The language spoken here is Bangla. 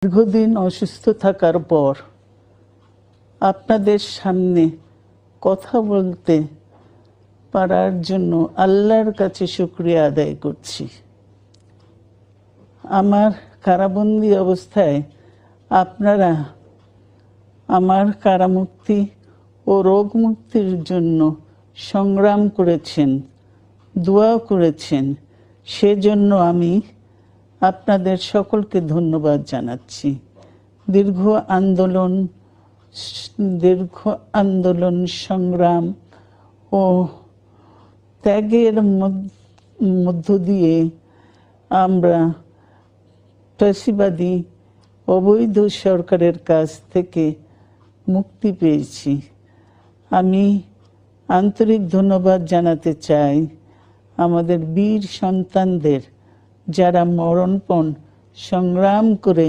দীর্ঘদিন অসুস্থ থাকার পর আপনাদের সামনে কথা বলতে পারার জন্য আল্লাহর কাছে শুকরিয়া আদায় করছি। আমার কারাবন্দী অবস্থায় আপনারা আমার কারামুক্তি ও রোগ মুক্তির জন্য সংগ্রাম করেছেন, দোয়া করেছেন। সেজন্য আমি আপনাদের সকলকে ধন্যবাদ জানাচ্ছি। দীর্ঘ আন্দোলন সংগ্রাম ও ত্যাগের মধ্য দিয়ে আমরা ফ্যাসিবাদী অবৈধ সরকারের কাছ থেকে মুক্তি পেয়েছি। আমি আন্তরিক ধন্যবাদ জানাতে চাই আমাদের বীর সন্তানদের, যারা মরণপণ সংগ্রাম করে